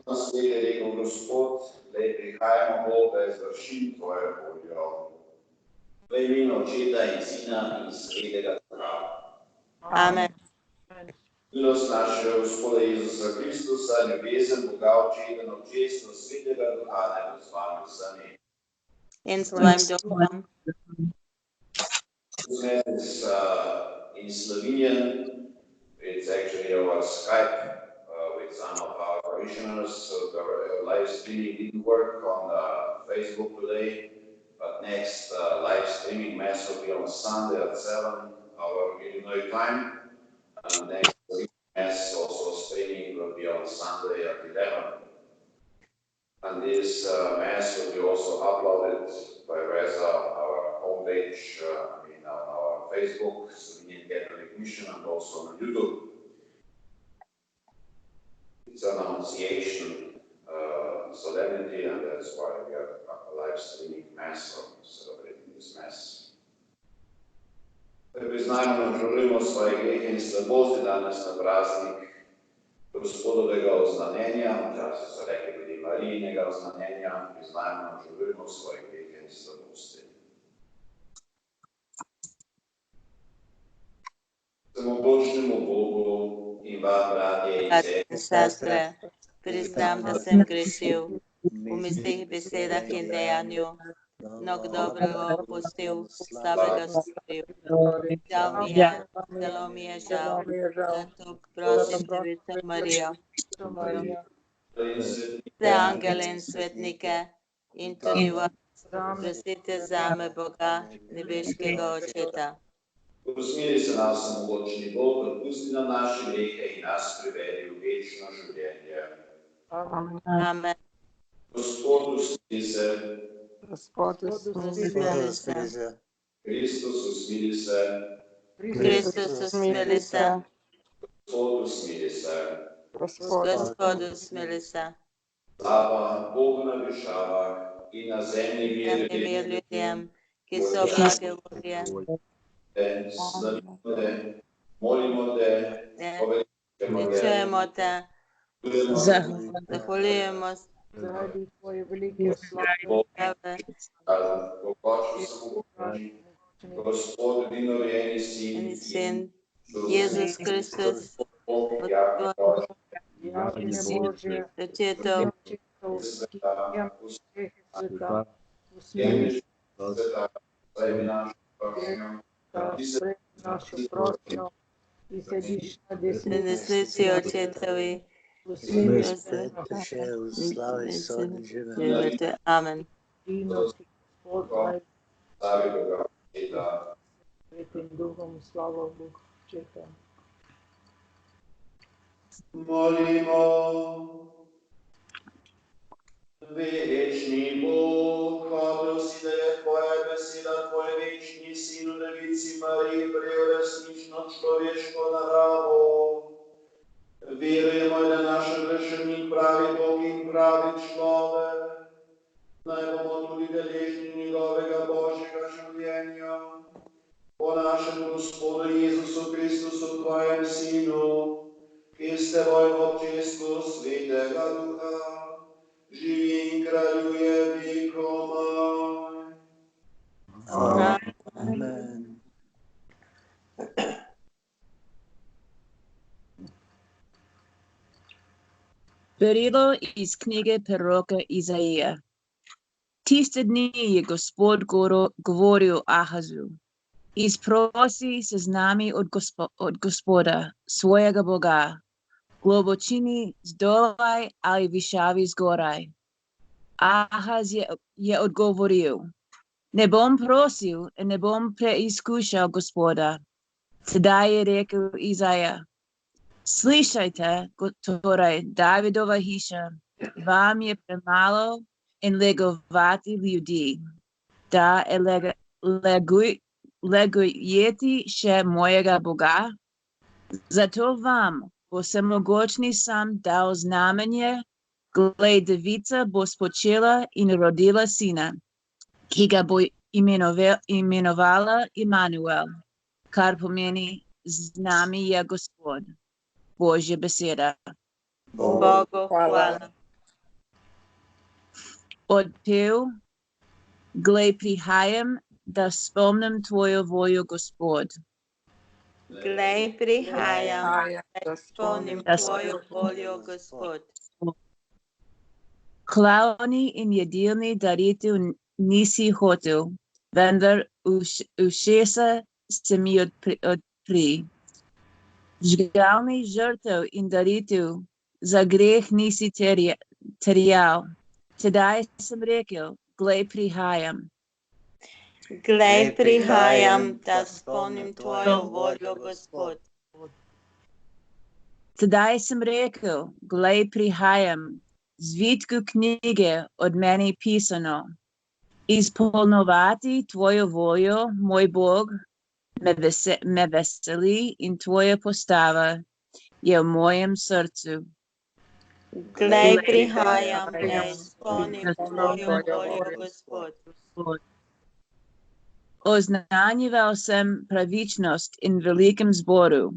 na svet, je rekel Gospod, zdaj prihajamo Bog, da izvršim tvojo voljo. V imenu Očeta in Sina in Svetega Duha. Amen. Milost našega Gospoda Jezusa Kristusa, ljubezen Boga Očeta in občestvo Svetega Duha, naj bo z vami vsemi. In s tvojim duhom. This in Slovenian, it's actually our Skype with some of our parishioners, so the live streaming didn't work on Facebook today, but next live streaming mass will be on Sunday at 7 our Illinois time, and next mass also streaming will be on Sunday at 11. And this mass will be also uploaded by Reza on our homepage, on our Facebook, Slovenian Catholic Mission, and also on YouTube. It's an Annunciation solemnity, and that's why we have a live streaming mass or celebrating this mass. Priznajmo nam želimo svoje grehe in slabosti danes na praznik Gospodovega oznanjenja, včasih so rekli tudi Marijinega oznanjenja, priznajmo nam želimo svoje grehe in slabosti. Samobožnemu Bogu in vam, bratje in sestre, priznam, da sem grešil v mislih, besedah in dejanju, mnogo dobrega opustil, slabega storil. Žal mi je, zelo mi je žal, zato prosim Devico Marijo, vse angele in svetnike in tudi vas, prosite zame Boga, nebeškega Očeta. Usmeri se nas, samomogočni Bog, odpusti nam naše grehe in nas privedi v večno življenje. Amen. Gospod, usmeri se. Gospod, usmeri se. Kristus, usmeri se. Kristus, usmeri se. Gospod, usmeri se. Gospod, usmeri se. Slava Bogu na višavah in na zemlji mir ljudem, ki so blage volje. Slavimo te, molimo te, Čujemo te, zahvaljujemo se zaradi tvoje velike slave. Gospod, vinovjeni sin, Jezus Kristus, Očetov, našo prošnjo, ki sediš na desnici Očetovi, živete. Amen. Svetim Duhom, slava Bogu, Očeta. Molimo. Večni Bog, hvalil si, da je tvoja beseda, tvoj večni sin v Devici Mariji prejel resnično človeško naravo. Verujemo, da naš rešenik pravi Bog in pravi človek. Naj bomo tudi deležni njegovega Božjega življenja. Po našem Gospodu Jezusu Kristusu, tvojem sinu, ki s teboj v občestvu Svetega Duha živi in kraljuje vekomaj. Amen. Berilo iz knjige proroka Izaija. Tiste dni je Gospod govoril Ahazu: izprosi se z nami od Gospoda, svojega Boga, globočini zdolaj ali višavi zgoraj. Ahaz je odgovoril: ne bom prosil in ne bom preizkušal Gospoda. Sedaj je rekel Izaja: slišajte, torej Davidova hiša, vam je premalo in legovati ljudi, da legujete še mojega Boga. Zato vam bo vsemogočni sam dal znamenje, glej, devica bo spočila in rodila sina, ki ga bo imenovala Immanuel, kar pomeni z nami je Gospod. Božja beseda. Bogu hvala. odpev, glej, prihajam, da spomnim tvojo voljo, Gospod. Glej, prihajam, da spomnim Da tvojo voljo, Gospod. Glavni in jedilni daritev nisi hotel, vendar ušesa se mi odpri. Žgalni žrtev in daritev za greh nisi terjal. Tedaj sem rekel, glej, prihajam. Glej, prihajam, da spomnim tvojo voljo, Gospod. Tedaj sem rekel, glej, prihajam, zvitku knjige od mene pisano. Izpolnovati tvojo voljo, moj Bog, me veseli in tvoja postava je v mojem srcu. Glej, prihajam, da izpolnim tvojo voljo, Gospod. Oznanjeval sem pravičnost in velikem zboru.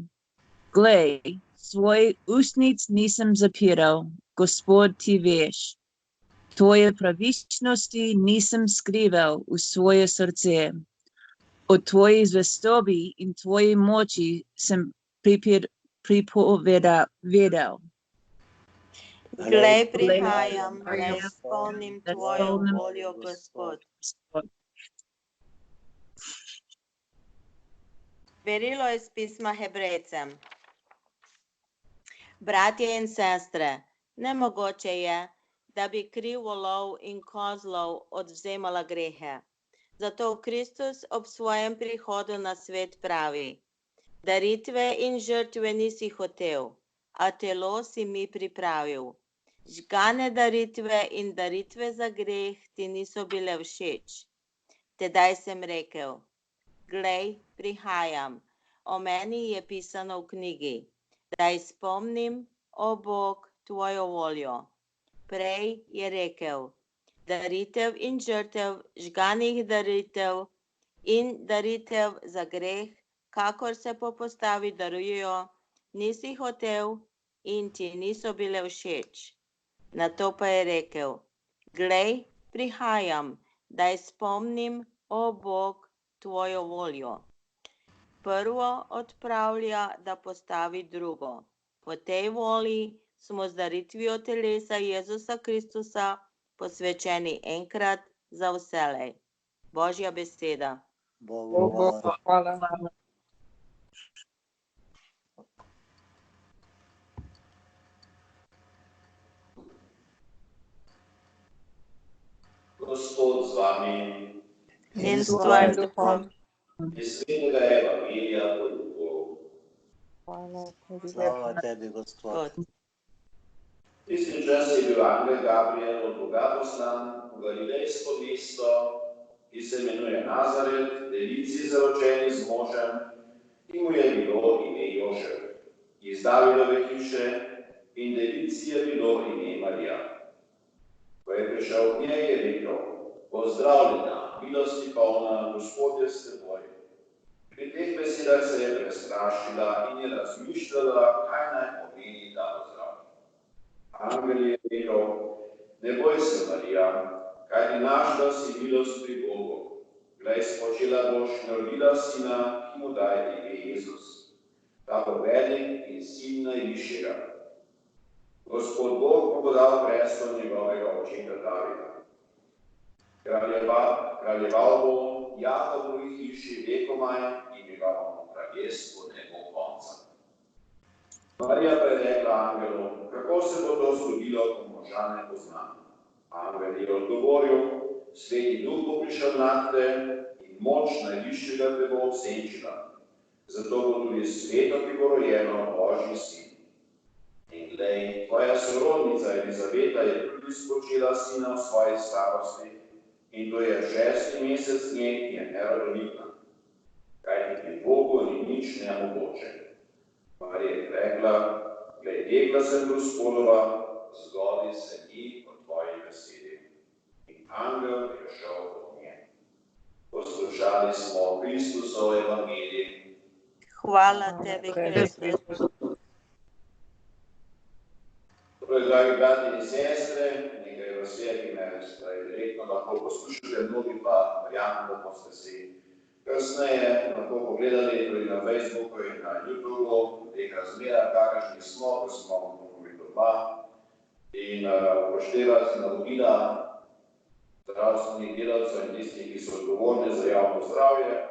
Glej, svoj ustnic nisem zapiral, Gospod, ti veš. Tvoje pravičnosti nisem skrival v svoje srce. O tvoji zvestobi in tvoji moči sem pripovedal. Glej, prihajam, da izpolnim tvojo voljo, Gospod. Berilo iz pisma Hebrejcem. Bratje in sestre, nemogoče je, da bi kriv volov in kozlov odvzemala grehe. Zato Kristus ob svojem prihodu na svet pravi: daritve in žrtve nisi hotel, a telo si mi pripravil. Žgane daritve in daritve za greh ti niso bile všeč. Tedaj sem rekel: glej, prihajam, o meni je pisano v knjigi, da izpolnim, o Bog, tvojo voljo. Prej je rekel: daritev in žrtev, žganih daritev in daritev za greh, kakor se po postavi darujejo, nisi hotel in ti niso bile všeč. Nato pa je rekel: glej, prihajam, da izpolnim, o Bog, tvojo voljo. Prvo odpravlja, da postavi drugo. Po tej volji smo z daritvijo telesa Jezusa Kristusa posvečeni enkrat za vselej. Božja beseda. Bogu hvala. Gospod z vami In s tvojim duhom. iz svetega evangelija po Luku. Slava tebi, Gospod. Tisti čas je bil angel Gabriel od Boga poslan v galilejsko mesto, ki se imenuje Nazaret, devici zaročeni z možem, in mu je bilo ime Jožef, iz Davidove hiše, in devici je bilo ime Marija. Ko je prišel k njej, je rekel: pozdravljena, milosti polna, Gospod je s teboj. Pri teh besedah se je prestrašila in je razmišljala, kaj naj pomeni ta pozdrav. Angel je rekel: ne boj se, Marija, kajti našla si milost pri Bogu. Glej, spočela boš in rodila sina, ki mu daje ime Jezus. Ta bo velik in sin najvišjega. Gospod Bog bo dal prestol njegovega očeta Davida. Kraljeval bo Jakobovi hiši vekomaj in njegovemu kraljestvu ne bo konca. Marija pa je rekla angelu: kako se bo to zgodilo, ko moža ne poznam? Angel je odgovoril: Sveti Duh bo prišel nad te in moč najvišjega te bo obsenčila. Zato bo tudi sveto, ki bo rojeno, Božji sin. In glej, tvoja sorodnica Elizabeta je tudi spočela sina v svoji starosti, in to je 6. mesec nje, ki je nerodovitna. Kajti pri Bogu ni nič nemogoče. Marija je rekla: glej, dekla sem Gospodova, zgodi se mi po tvoji besedi. In angel je šel od nje. Poslušali smo Kristusov evangelij. Hvala tebi, Kristus. Torej, dragi bratje in sestre, nekaj vse, ki me direktno lahko poslušate, mnogi pa verjamem, da boste si kasneje lahko pogledali tudi na Facebooku in na YouTubeu, v teh razmerah, kakršnih smo, ko smo mogli doma in upoštevati navodila zdravstvenih delavcev in tistih, ki so odgovorni za javno zdravje.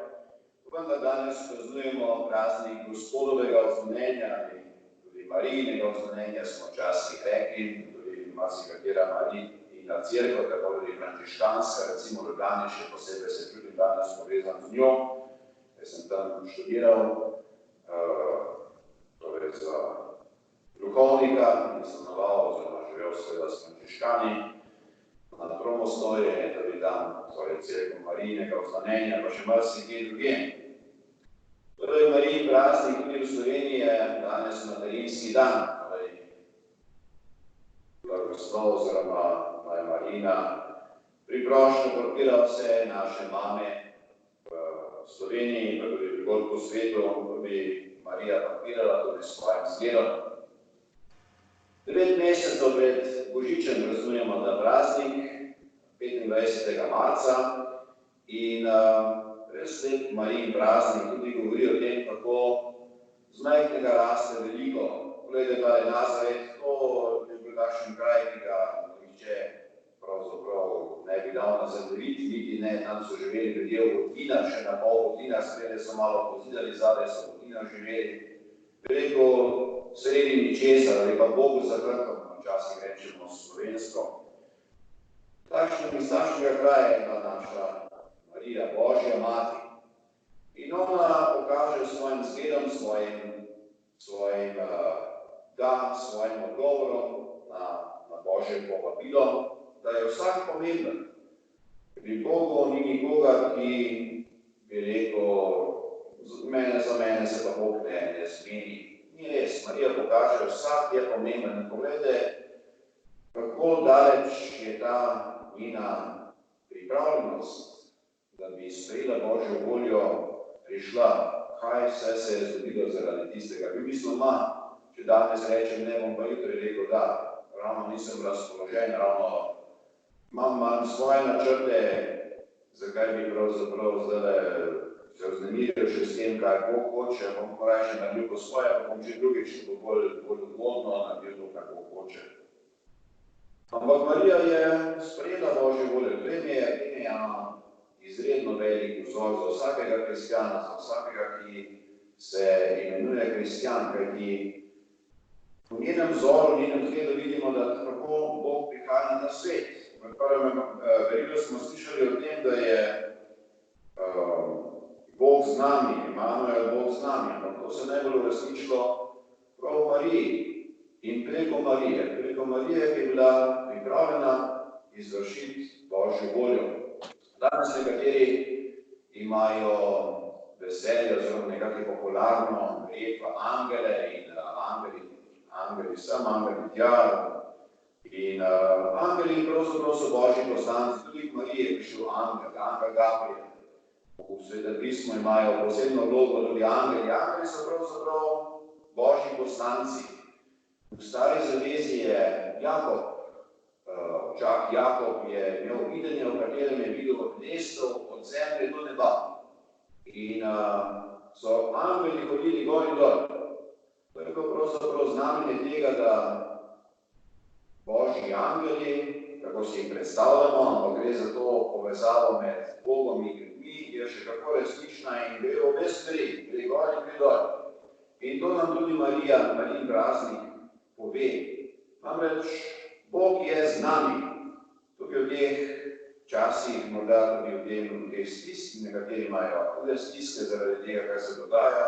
Vendar danes praznujemo praznik Gospodovega oznanjenja in tudi Marijinega oznanjenja, smo včasih rekli, tudi marsikatera Marijina cerkev, tako tudi frančiškanska, recimo v Ljubljani, še posebej se čutim danes povezan z njo. Jaz sem tam študiral, torej za duhovnika in stanoval, oziroma živel seveda s frančiškani. Na Tromostoju je tudi tam, torej cerkev Marijinega oznanjenja, pa še marsikje drugje. Torej, Marijin praznik tudi v Sloveniji je danes materinski dan, torej blagoslov oziroma naj Marijina priprošnja podpira vse naše mame v Sloveniji, pa tudi drugod po svetu, da bi Marija podpirala tudi s svojim zgledom. 9 mesecev pred Božičem praznujemo ta praznik, 25. marca, in res lep Marijin praznik tudi govori o tem, kako z majhnega raste veliko. Poglejte, pa je Nazaret, to je bil takšen kraj, ki ga nihče pravzaprav ne bi dal na zemljevid, niti ne, tam so živeli ljudje v votinah, še na pol votinah, sprede so malo pozidali, zadaj so v votinah živeli. Preko sredi ničesar, ali pa Bogu za hrbtom, včasih rečemo slovensko. Takšnega kraja je bila naša Marija, Božja mati. In ona pokaže svojim zgledom, svojim odgovorom na Božje povabilo, da je vsak pomemben. Pri Bogu ni nikogar, ki bi rekel, za mene se pa Bog ne zmeni. Ni res, Marija pokaže, vsak je pomemben. Poglejte, kako daleč je ta njena pripravljenost, da bi sprejela Božjo voljo, prišla, kaj vse se je zgodilo zaradi tistega. V bistvu če danes rečem, ne bom pa jutri rekel, da ravno nisem razpoložen, ravno imam svoje načrte, zakaj bi pravzaprav zdaj se vznemiril še s tem, kaj Bog hoče, bom raje naredil po svoje, pa bom že drugič, da bo bolj odgodno naredil to, kar Bog hoče. Ampak Marija je sprejela Božjo voljo, tem je izredno velik vzor za vsakega kristjana, za vsakega, ki se imenuje kristjan, kajti v njenem vzoru, v njenem zgledu vidimo, da kako Bog prihaja na svet. V prvem verilu smo slišali o tem, da je Bog z nami, Emanuel, Bog z nami, ampak to se najbolj uresničilo prav v Mariji in preko Marije. Preko Marije, ki je bila pripravljena izvršiti Božjo voljo. Danes nekateri imajo veselje, oziroma nekako popularno verjet v angele in angeli sem, angeli tja. In angeli pravzaprav so Božji poslanci, tudi v Mariji je prišel angel Gabriel. V Svetem pismu imajo posebno vlogo tudi angeli. Angeli so pravzaprav Božji poslanci. V Stari zavezi je Jakob je imel videnje, v katerem je videl mesto od zemlje do neba. In so angeli hodili gor in dol. To je pravzaprav znamenje tega, da Božji angeli, kako si jih predstavljamo, ampak gre za to povezavo med Bogom in ljudmi, je še kako resnična in gre v obe smeri, gre gor in gre dol. In to nam tudi Marijin praznik pove. Namreč Bog je z nami. Tukaj v teh časih, morda tudi v teh stiskih, nekateri imajo hude stiske zaradi tega, kaj se dogaja.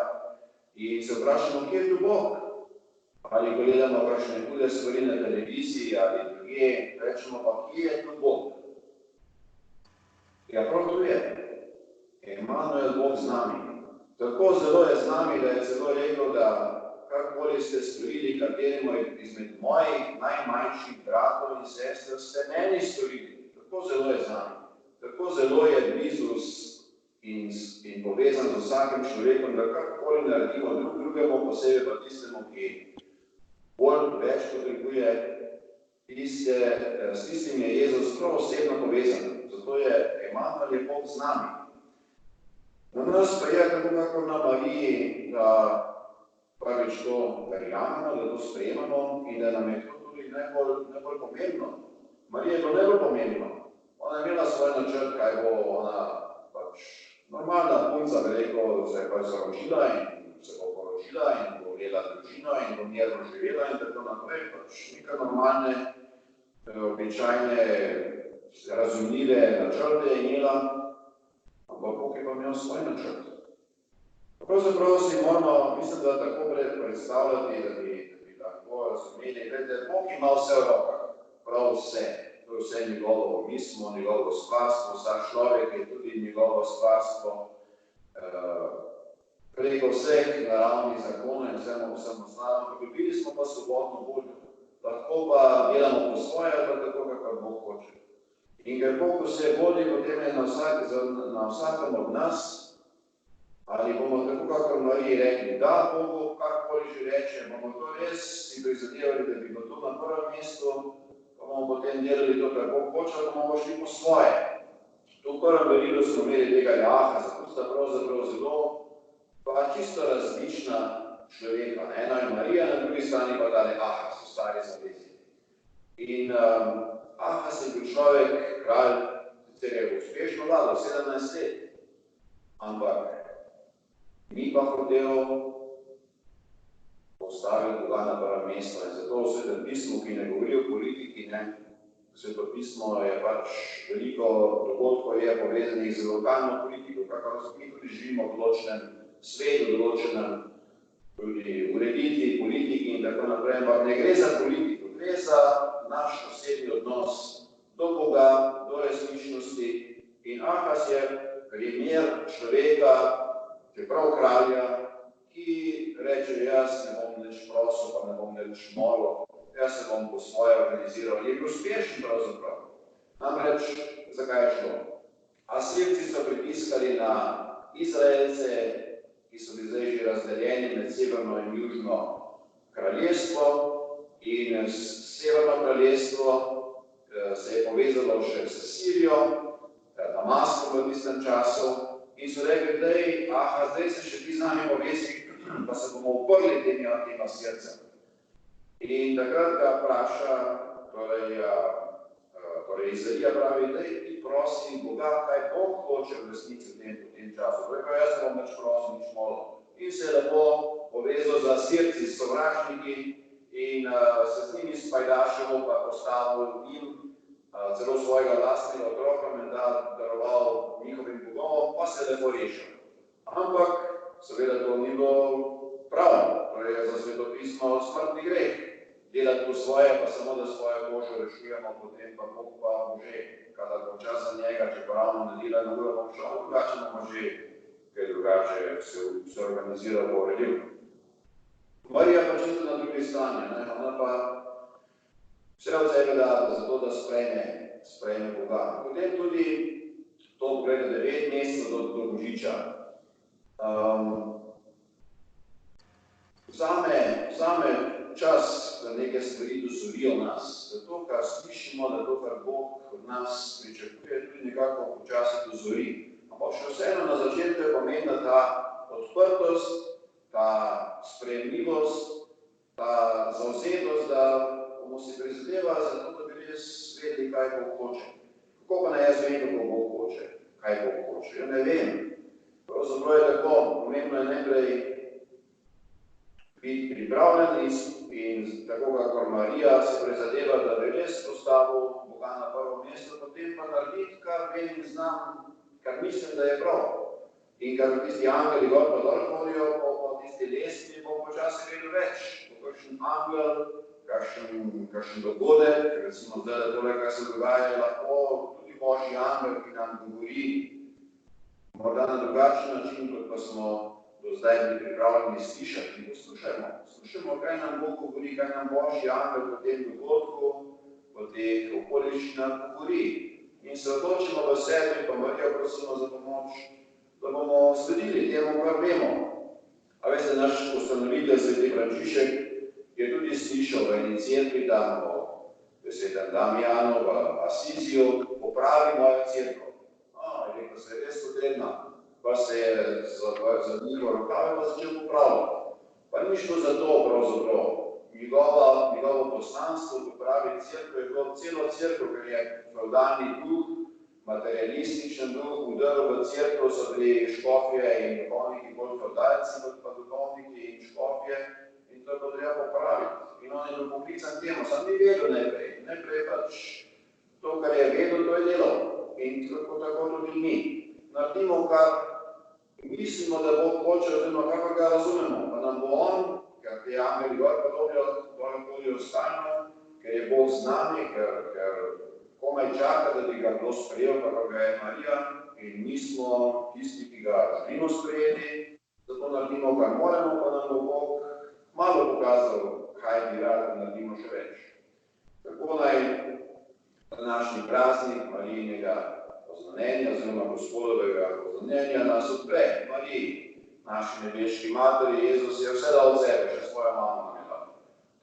In se vprašamo, kje je tu Bog? Ali gledamo kakšne hude stvari na televiziji ali druge, rečemo pa, kje je tu Bog? Ja, prav tu je. Emanuel, Bog z nami. Tako zelo je z nami, da je celo rekel, da karkoli ste storili, kateremu izmed mojih najmanjših bratov in sester, ste meni storili. Tako zelo je z nami. Tako zelo je blizu in povezan z vsakim človekom, da karkoli naredimo drugemu, posebej pa tistemu, ki bolj več potrebuje, s tistim je Jezus prav osebno povezan. Zato je Emanuel je Bog z nami. Na nas pa je, tako kakor na Mariji, da prvič to verjamemo, da to sprejemamo in da nam je to tudi najbolj pomembno. Marija je bilo najbolj pomembno. Ona je imela svoj načrt, kaj bo ona pač normalna punca, bi rekel, se je pač zaročila in se bo poročila in bo imela družino in bo mirno živela in tako naprej. Pač nekaj normalne, običajne, razumljive načrte je imela, ampak Bog je pa imel svoj načrt. Pravzaprav si moramo, mislim, da tako predstavljati, da bi lahko razumeli, gledajte, Bog ima vse v rokah, prav vse. To je vse njegovo, mi smo njegovo stvarstvo, vsak človek je tudi njegovo stvarstvo. Preko vseh naravnih zakonov in vsemu samostalno, dobili smo pa svobodno voljo. Lahko pa delamo po svoje, pa tako, kakor Bog hoče. In ker Bog vse vodi, potem je na vsakem od nas, ali bomo tako, kakor Mariji rekli, da Bogu karkoli že reče, bomo to res si prizadevali, da bi bilo to na prvem mestu, pa bomo potem delali to, kar Bog hoče, da bomo šli po svoje. Tu v prvem berilu smo imeli tega Jaha, zato sta pravzaprav zelo pa čisto različna človeka. Ena je Marija, na drugi strani pa tale Aha, so stari zavezi. In Ahas je bil človek, kralj, sicer je uspešno vladal 17 let, ampak ni pa hotel postaviti Boga na prvo mesto. In zato v Svetem pismu, ki ne govori o politiki, Sveto pismo je pač veliko dogodkov je povezanih z lokalno politiko, kakor mi tudi živimo v določenem svetu, določenem tudi ureditvi, politiki in tako naprej, ampak ne gre za politiko, gre za naš osebni odnos do Boga, do resničnosti. In Ahas je primer človeka, čeprav kralja, ki reče, jaz ne bom nič prosil, pa ne bom nič molil, jaz se bom po svoje organiziral. Je bil uspešen pravzaprav. Namreč, zakaj je šlo? Asirci so pritiskali na Izraelce, ki so bili zdaj že razdeljeni med severno in južno kraljestvo, in severno kraljestvo se je povezalo še s Sirijo, Damaskom v tistem času, in so rekli, zdaj se še ti z nami povezi, pa se bomo uprli tem Asircem. In takrat ga vpraša, torej Izraelija pravi, ti prosi Boga, kaj Bog hoče v resnici v tem času. Rekel, jaz ne bom nič prosil, nič molil. In se je lepo povezal z Asirci, s sovražniki in se z njimi spajdašil, pa postavil jim celo svojega lastnega otroka, menda daroval njihovim bogom, pa se je lepo rešil. Ampak seveda to ni bilo prav, torej je za Sveto pismo smrtni greh. Delati po svoje, pa samo da svojo kožo rešujemo, potem pa Bog pa že, kadar bo čas za njega, če pa ravno ne dela, ne bomo šel, drugače bomo že kaj drugače se organiziral, bo uredil. Marija pa čisto na drugi strani, ona pa vse od sebe da zato, da sprejme Boga. Potem tudi to pogleda 9 mesecev do Božiča. Vzame čas, da neke stvari dozorijo nas, da to, kar slišimo, da to, kar Bog od nas pričakuje, tudi nekako počasi dozori. Ampak še vseeno na začetku je pomembna ta odprtost, ta sprejemljivost, ta zavzetost, da bomo si prizadevali za to, da bi res vedeli, kaj Bog hoče. Kako pa ne jaz vem, kako Bog hoče, kaj Bog hoče? Ja ne vem. Pravzaprav je tako, pomembno je najprej biti pripravljen in tako kakor Marija se prizadeva, da bi res postavil Boga na prvo mesto, potem pa narediti, kar vem in znam, kar mislim, da je prav. In kar tisti angeli gor pa dol hodijo po tisti lestvi, bo počasi vedel več. Bo kakšen angel, kakšen dogodek, recimo zdaj tole, kaj se dogaja, lahko tudi Božji angel, ki nam govori morda na drugačen način, kot pa smo do zdaj bili pripravljeni slišati. Poslušajmo, kaj nam Bog govori, kaj nam Božji angel po tem dogodku, po teh okoliščinah govori. In se odločimo v sebi, pa Marijo prosimo za pomoč, da bomo sledili temu, kar vemo. A veste, naš ustanovitelj Sveti Frančišek je tudi slišal v eni cerkvi tam o svetem Damjanu v Asiziju, popravi mojo cerkev. Je rekel, se je res potrebna, pa se je za njihov rokav pa začel popravljati. Pa ni šlo za to pravzaprav. Njegovo poslanstvo popravi cerkev je bilo celo cerkev, ker je feudalni duh, materialističen duh, vdrl v cerkev so bili škofje in duhovniki, bolj feudalci, pa duhovniki in škofje, in to je bilo treba popraviti. In on je bil poklican k temu, sam ni vedel najprej pač to, kar je vedel, to je delal. In tako tudi mi. Naredimo, kar mislimo, da Bog hoče, oziroma kako ga razumemo, pa nam bo on, ker te angeli gor hodijo stalno, ker je Bog z nami, ker komaj čaka, da bi ga kdo sprejel, kako ga je Marija, in mi smo tisti, ki ga želimo sprejeti, zato naredimo, kar moramo, pa nam bo Bog malo pokazal, kaj bi rad, da naredimo še več. Tako naj današnji praznik Marijinega oznanjenja, oziroma Gospodovega oznanjenja nas odpre Mariji, naši nebeški materi. Jezus je vse dal od sebe, še svojo mamo nam je dal.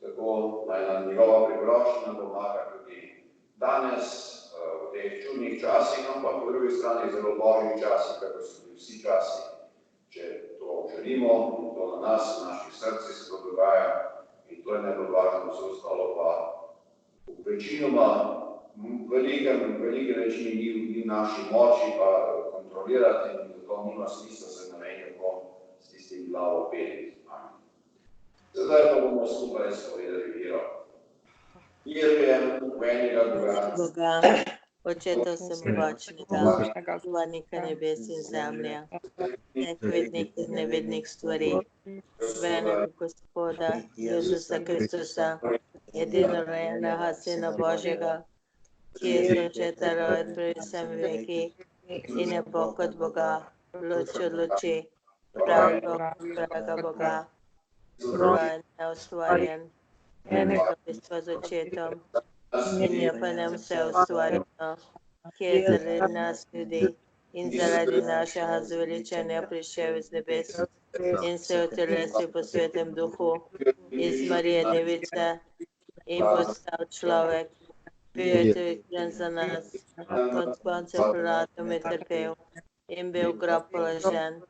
Tako naj nam njegova priporočila pomaga tudi danes, v teh čudnih časih, ampak po drugi strani zelo božjih časih, kako so bili vsi časi. Če to želimo, in to na nas, v naših srcih se to dogaja, in to je najbolj važno, vse ostalo pa večinoma velike večini ni v naši moči pa kontrolirati, in zato nima smisla se ne vem kako s tistim glavo peti. Zdaj pa bomo skupaj spovedali vero. Verujem v enega Boga, Očeta vsemogočnega, stvarnika nebes in zemlje, vseh vednih in nevednih stvari, v enega Gospoda, Jezusa Kristusa, edinorojenega Sina Božjega, ki je začeta rojiti pred vsemi veki in je Bog od Boga, luč od luči, pravi Bog od pravega Boga, rojen, neustvarjen, enega bistva z očetom, in je pa nam vse ustvarjeno, ki je zaradi nas ljudi in zaradi našega zveličanja prišel iz nebes in se utelesil po svetem duhu iz Marije Device in postal človek. Bil je tudi za nas, pod koncem Pilatom je trpel in bil v grob položen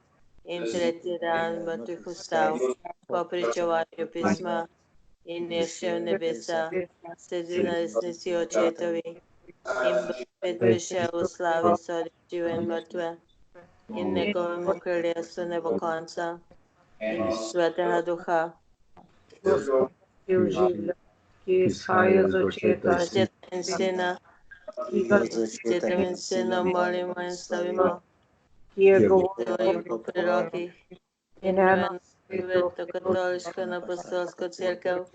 in tretji dan mrtvih vstal, po pričevanju pisma, in je šel v nebesa, sedi na desnici očetovi in bo spet prišel v slavi soditi žive in mrtve, in njegovemu kraljestvu ne bo konca, in svetega duha, ki izhaja z očeta in sina, očetom in sinom molimo in slavimo, ki je govoril po prerokih, in eno Sveto katoliško in apostolsko cerkev,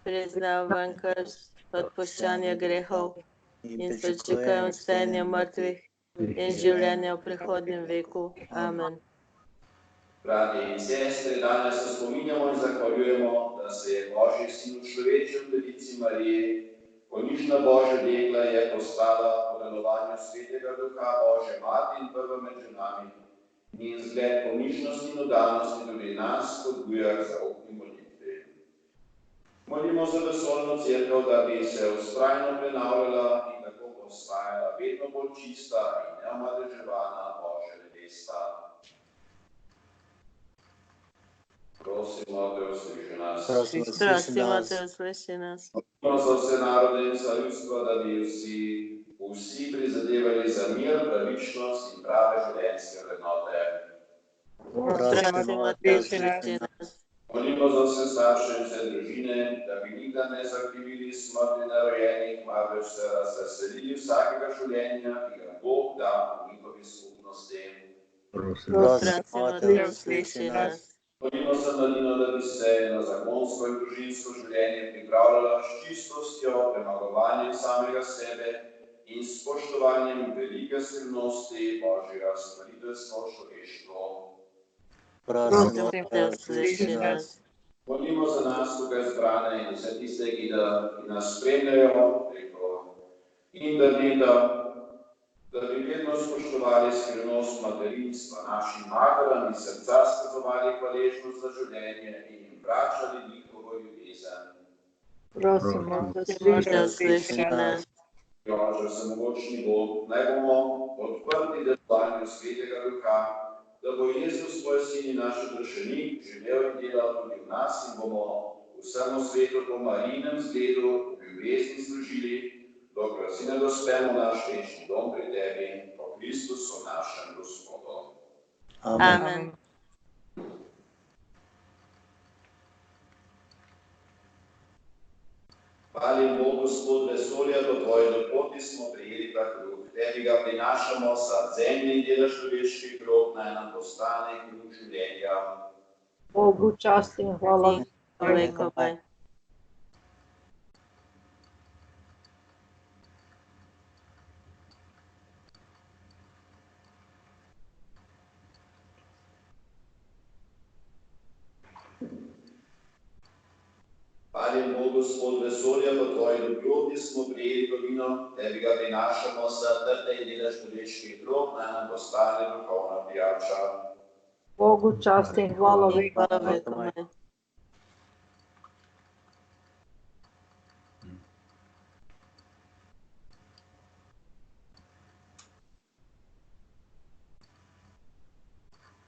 priznavam krst, odpuščanje grehov in pričakujem vstajanje mrtvih in življenje v prihodnjem veku. Amen. Brati in sestre, danes se spominjamo in zahvaljujemo, da se je Božji sin človečil v devici Marije, ponižna Božja dekla je postala po delovanju Svetega Duha Božje mati in prva med ženami. Njen zgled ponižnosti in oddanosti tudi nas spodbuja k zaupni molitvi. Molimo za vesoljno cerkev, da bi se vztrajno prenavljala in tako postajala vedno bolj čista in neomadeževana Božja nevesta. Prosimo, da usliši nas. Prosimo, da usliši nas. Molimo za vse narode in za ljudstvo, da bi vsi prizadevali za mir, pravičnost in prave življenjske vrednote. Prosimo, da usliši nas. Molimo za vse starše in vse družine, da bi nikdar ne zakrivili smrti nerojenih, marveč se razveselili vsakega življenja, ki ga Bog da v njihovi skupnosti. Prosimo, da usliši nas. Molimo za mladino, da bi se na zakonsko in družinsko življenje pripravljala s čistostjo, premagovanjem samega sebe in spoštovanjem velike skrivnosti Božjega stvariteljstva v človeštvu. Prosimo, da usliši nas. Molimo za nas tukaj zbrane in vse tiste, ki nas spremljajo preko interneta, da bi vedno spoštovali skrivnost materinstva, našim materam in srca skazovali hvaležnost za življenje in jim vračali njihovo ljubezen. Prosimo, da Možda slišiš sliši nas. Oče vsemogočni Bog, naj bomo odprti delovanju Svetega Duha, da bo Jezus, tvoj sin in naš odrešenik, živel in delal tudi v nas in bomo vsemu svetu po Marijinem zgledu v ljubezni služili, dokler si ne dospemo naš večni dom pri tebi, po Kristusu našem Gospodu. Amen. Hvala Bog, Gospod vesolja, po tvoji dobroti smo prijeli ta kruh. Tebi ga prinašamo sa zemlje in dela človeški krog, naj nam postane kruh življenja. Bogu čast in hvala. Vekovaj. Hvala Bog, Gospod vesolja, po tvoji dobroti smo prijeli to vino, tebi ga prinašamo sa trte in dela človeški krog, naj nam postane duhovna pijača. Bogu čast in hvala. Hvala vekovaj.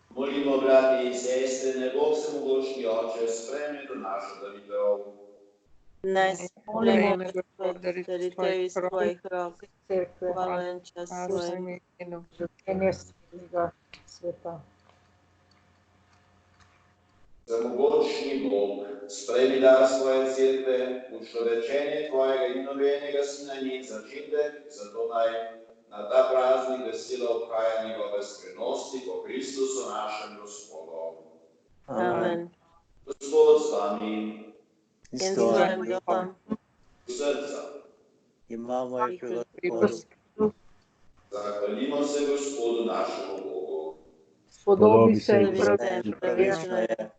Molimo, brati in sestre, nebo vsemogočni Oče, sprejmi to našo daritev. Naj sprejme Gospod daritev iz tvojih rok. Cerkve, Hvala in čas svoj. življenje Svetega sveta. Vsemogočni Bog, sprejmi dar svoje cerkve, učlovečenje tvojega edinovejenega sina in njen začetek, zato naj na ta praznik veselo obhaja njegove skrivnosti po Kristusu našem Gospodu. Amen. Gospod z vami, In s tvojim duhom. srca. Imamo jih v Pri Gospodu. Gospodu Zahvalimo se Gospodu našemu Bogu. spodobi se in Pravično pravično je. je.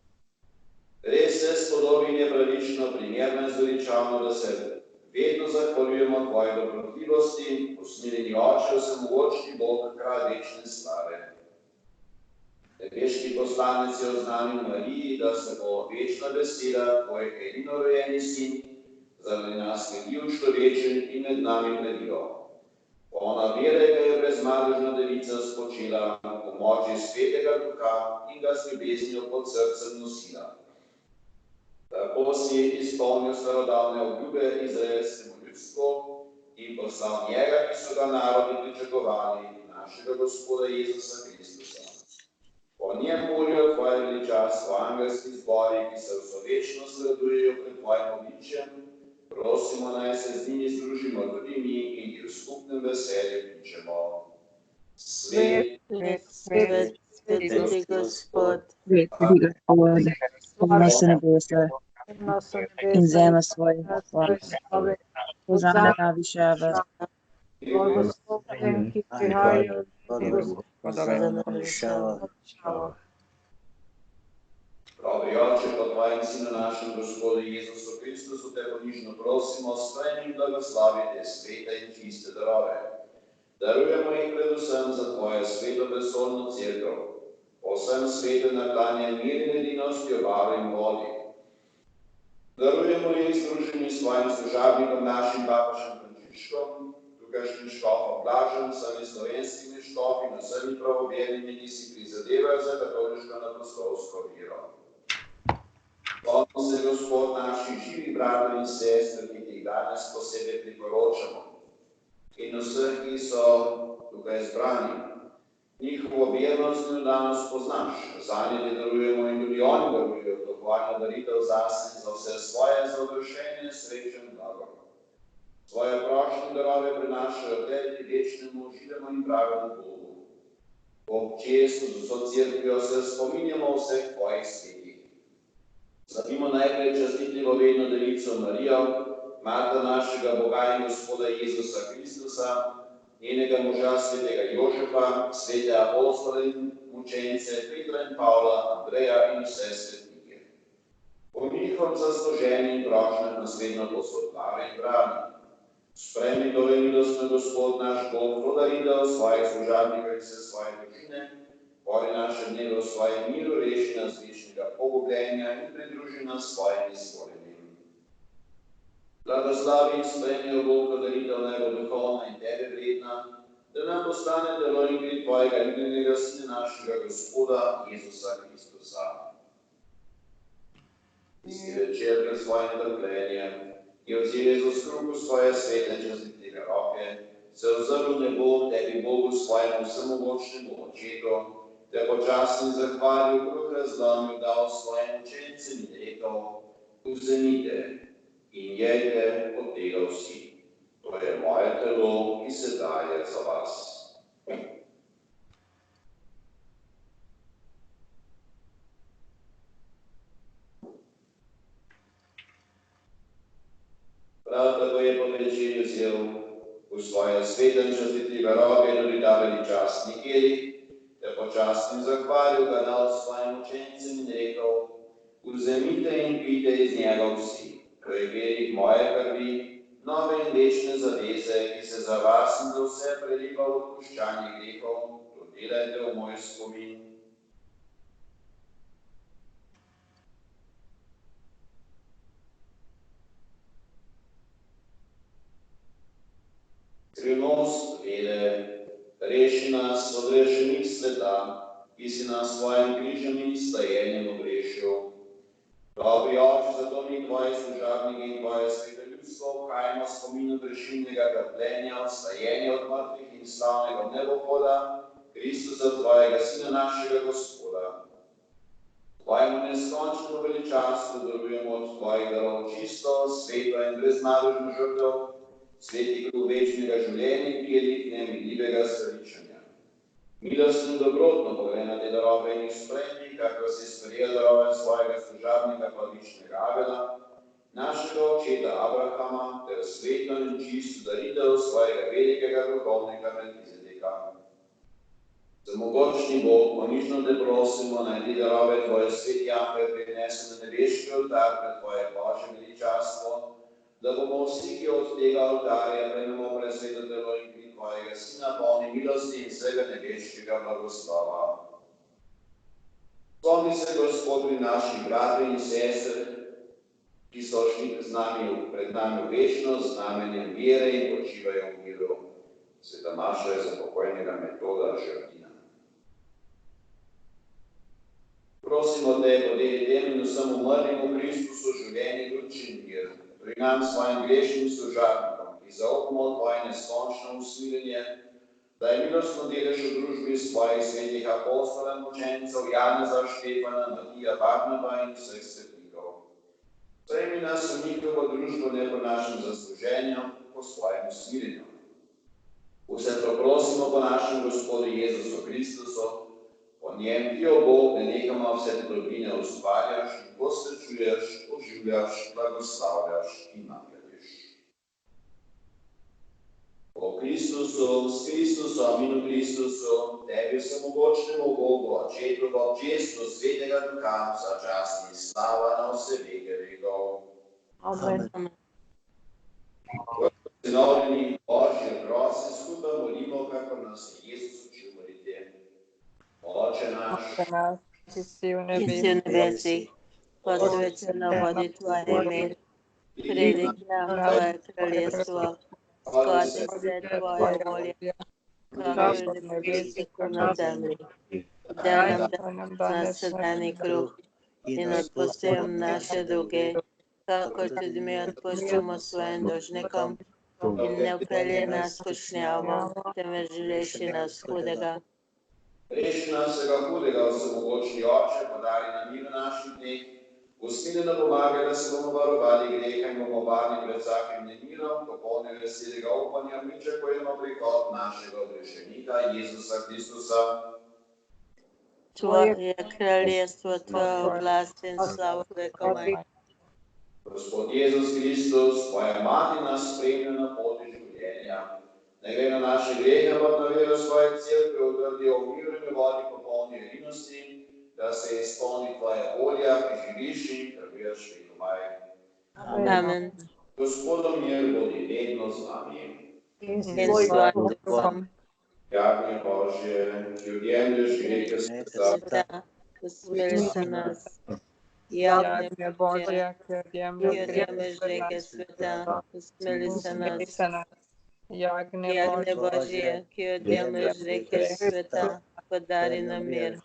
Res se spodobi in je pravično, primerno in zveličavno, da se vedno zahvaljujemo tvoji dobrotljivosti, usmiljeni Oče, vsemogočni Bog, kralj večne slave. Nebeški poslanec je oznanil Mariji, da se bo večna beseda, tvoj edinorojeni sin, zaradi nas ljudi učlovečen in med nami prebival. Ona vere ga je brezmadežna devica spočila v moči Svetega Duha in ga s ljubeznijo pod srcem nosila. Tako si izpolnil starodavne obljube izraelskemu ljudstvu in poslal njega, ki so ga narodi pričakovali, našega Gospoda Jezusa Kristusa. Po njem molijo tvoje veličastvo, angelski zbori, ki se vso večnost radujejo pred tvojim obličjem. Prosimo, naj se z njimi združimo tudi mi in jih v skupnem veselju kličemo. Svet, Svet, sveti Gospod. Sveti Gospod, pomnosi nebesa in zemlja svoje slave. Hozana na višave. Blagoslovljen, ki prihajajo v Gospodovega šava. pravi Oče, po tvojem sinu našem Gospodu Jezusu Kristusu, te ponižno prosimo, sprejmi in blagoslovi te svete in čiste darove. Darujemo jih predvsem za tvojo sveto vesolno cerkev. Po vsem svetu naklanja mir in edinost, ljubav in voli. Darujemo jih združeni s tvojim služabnikom, našim papežem Frančiškom, tukajšnjim škofom Blažem, vsemi slovenskimi škofi in vsemi pravovernimi, ki si prizadevajo za katoliško in apostolsko vero. Spomni se, Gospod, naših živih bratov in sester, ki ti jih danes posebej priporočamo, in vseh, ki so tukaj zbrani. Njihovo vernost in vdanost poznaš, zanje ti darujemo in tudi oni darujejo to hvalno daritev zase in za vse svoje, za odrešenje, srečo in blago. Svoje prošnje darove prinašajo tebi, večnemu, živemu in pravemu Bogu. Po občestvu z vso cerkvijo se spominjamo vseh tvojih svetih. Slavimo najprej častitljivo vedno devico Marijo, Mater našega Boga in Gospoda Jezusa Kristusa, njenega moža svetega Jožefa, svete apostole in mučenice Petra in Pavla, Andreja in vse svetnike. Po njihovem zasluženju in prošnjah nas vedno posodlave in brani. Sprejmi torej milostno, Gospod naš Bog, to daritev svojih služabnikov in vse svoje družine, pori naše dneve v svojem miru, reši nas večnega pogubljenja in pridruži nas svojim izvoljenim. Blagoslovi in sprejmi Bog, daritev najbolj duhovna in tebe vredna, da nam postane telo in kri tvojega ljubljivega Sina našega Gospoda Jezusa Kristusa. Tisti večer pred svojim trpljenjem je vzel Jezus kruh v svoje svete in častitljive roke, se ozrl v nebo, tebi Bogu svojemu vsemogočnemu Očetu, te počasni zahvalil, kruh razlomil, dal svojim učencem in rekel: vzemite in jejte od tega vsi. To je moje telo, ki se daje za vas. Prav tako je po večerji vzel v svoje svete in častitljive roke tudi ta veličastni kelih, te počasni zahvalil, ga dal svojim učencem in rekel: vzemite in pijte iz njega vsi. To je kelih moje krvi, nove in večne zaveze, ki se za vas in za vse preliva v odpuščanje grehov. To delajte v moj spomin. Skrivnost vere, reši nas od rešenih sveta, ki si nas svojim križem in stajenjem obrešil. Dobri oči, zato mi tvoji služabniki in tvoje svete ljudstvo vkajmo spominu rešilnega trpljenja, vstajenja od mrtvih in slavnega nebohoda Kristusa, tvojega Sina našega Gospoda. Tvojemu neskončnemu veličastvu darujemo od tvojih darov čisto, sveto in breznadežno žrtev, sveti kruh večnega življenja in kelih nemiljivega srečanja. Milostno in dobrotno poglej na te darove in jih sprejmi, kakor si sprejel darove svojega služabnika pravičnega Abela, našega očeta Abrahama, ter sveto in čisto daritev svojega velikega duhovnika Melkizedeka. Zamogočni Bog, ponižno te prosimo, naj te darove tvoje sveti angel prinese na nebeški oltar pred tvoje Božje veličastvo, da bomo vsi, ki od tega oltarja prejmemo presveto telo in kri tvojega Sina, polni milosti in vsega nebeškega blagoslova. Spomni se, Gospod, pri naših bratov in sester, ki so šli pred nami v večnost, znamenjem vere in počivajo v miru. Sveta maša je za pokojnega Metoda Žrtina. Prosimo te, podeli tem in vsem umrlim v Kristusu življenje, luč in mir. Pri nam svojim grešnim služabnikom, ki zaupamo tvoje neskončno usmiljenje, da je milostno delež v družbi svojih svetih apostolov in učencev Janeza, Štefana, Matija, Barnaba in vseh svetnikov. Sprejmi nas v njihovo družbo ne po našem zasluženju, po svojem usmiljenju. Vse to prosimo po našem Gospodu Jezusu Kristusu, po njem ti, o Bog, nenehoma vse te dobrine ustvarjaš in posvečuješ, oživljaš, blagoslavljaš in nagradiš. O Kristusu, s Kristusom in v Kristusu, tebi vsemogočnemu Bogu, Očetu, v občestvu Svetega Duha, vsa čast in slava na vse veke vekov. Amen. Sinovljeni Božji otroci, se skupaj molimo, kakor nas je Jezus učil moliti. Oče naš, Ki si v ki si v nebesih, posvečeno vodi tvoje ime, pridi k nam tvoje kraljestvo, zgodi se tvoja volja, kakor v nebesih, tako na zemlji. Daj nam danes vsakdanji kruh in odpusti nam naše dolge, kakor tudi mi odpuščamo svojim dolžnikom, in ne vpelji nas v skušnjavo, temveč reši nas hudega. reši nas vsega hudega, vsemogočni Oče, podari nam mir v naših dneh, usmili nam pomagaj, da se bomo varovali greha in bomo varni pred vsakim nemirom, popolni veselega upanja, pričakujemo prihod našega odrešenika, Jezusa Kristusa. Tvoje je kraljestvo, tvoja oblast in slava vekomaj. Gospod Jezus Kristus, tvoja mati nas spremlja na poti življenja. Ne gre na naše grehe, ampak na vero svoje cerkve utrdi o miru in vodi popolni edinosti, da se izpolni tvoja volja, ki živiš in trpiraš vekomaj. Amen. Gospodom mir bodi vedno z vami. in In s tvojim duhom. Jagnje Božje, ki odjemlješ grehe sveta, Sveta, usmili se nas. Jagnje Jagnje Božje, Božje, ki ki odjemlje odjemeš grehe sveta, usmili se nas. se nas. Jagnje Jagnje Božje, Božje, ki odjemeš grehe sveta, podari nam mir.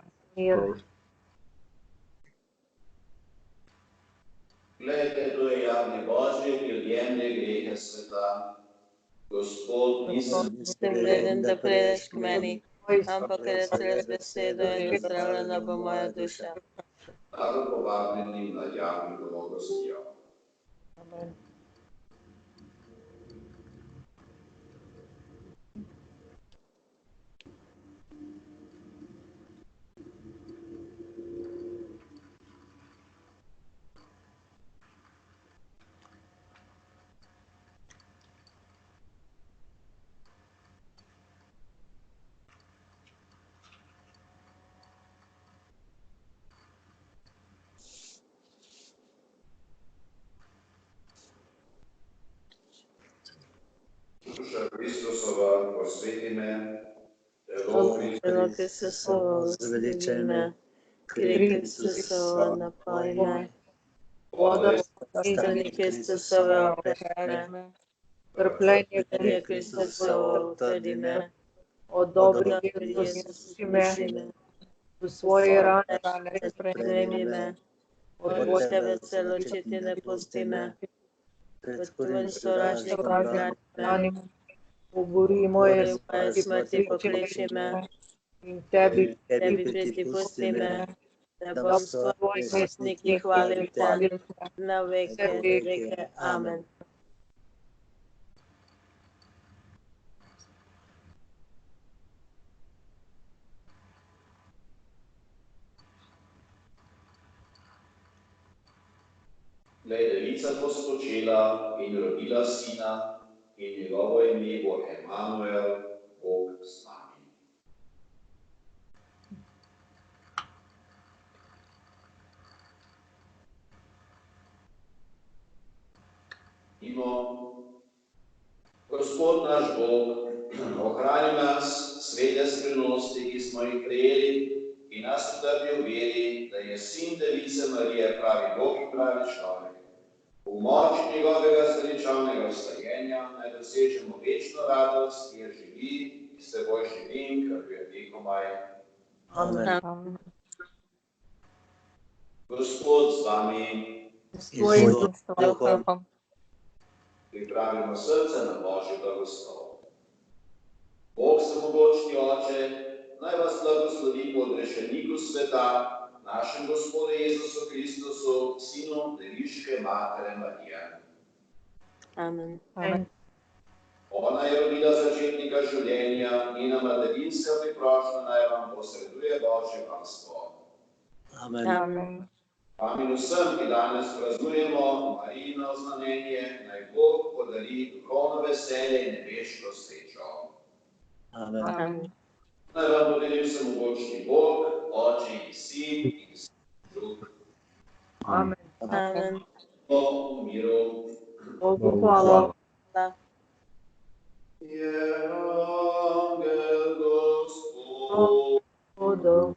Glejte, to je jagnje Božje, ki odjemlje grehe sveta. Gospod, nisem Nisem vreden, da prideš k meni, ampak reci le z besedo in ozdravljena bo moja duša. tako povabljeni na jagnjevo gostijo. Duša Kristusova, posveti me, telo Telo Kristusovo, zveličaj me, kri Kristusova, napoj me, voda iz strani Kristusove, okrepaj me, trpljenje Kristusovo, utrdi me, od dobrih pri Jezus Jezusu me, duši me, v svoji rane sprejmi me, od tebe se ločiti ne pusti me, v tvoj sovražnik obrani me, obori moje moje smrti pokliči me, in tebi tebi priti pusti me, da bom s tvojimi mislniki hvalil te na veke, veke. Amen. Glej, devica bo spočela in rodila sina, in njegovo ime bo Emanuel, Bog z nami. Imo, Gospod naš Bog, ohrani nas svete skrivnosti, ki smo jih prejeli, in nas utrdi v veri, da je sin device Marije pravi Bog in pravi človek. V moči njegovega zveličavnega vstajenja naj dosežemo večno radost, kjer živi in s teboj živim, kar je vekomaj. Amen. Gospod z vami, S tvojim duhom. pripravimo srce na Božji blagoslov. Bog vsemogočni Oče, naj vas blagoslovi po odrešeniku sveta, našem Gospodu Jezusu Kristusu, sinu deviške matere Marije. Amen. Amen. Ona je rodila začetnika življenja, njena materinska priprošnja naj vam posreduje Božje varstvo. Amen. Amen. Vam in vsem, ki danes praznujemo Marijino oznanjenje, naj Bog podari duhovno veselje in nebeško srečo. Amen. Amen. Naj vam podeli vsemogočni Bog, Oče in Sin in Svetý Duh. Amen. Amen. V miru. Bogu hvala. Je angel Gospod. Bodo.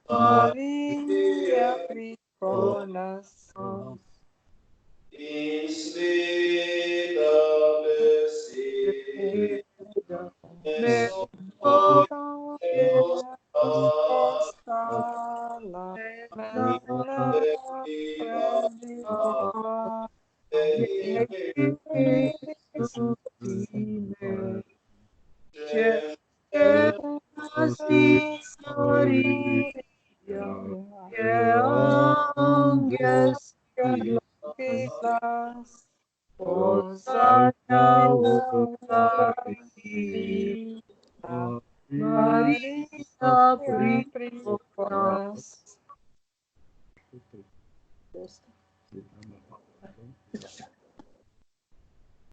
Maria priponas. In sveta beseda Maria,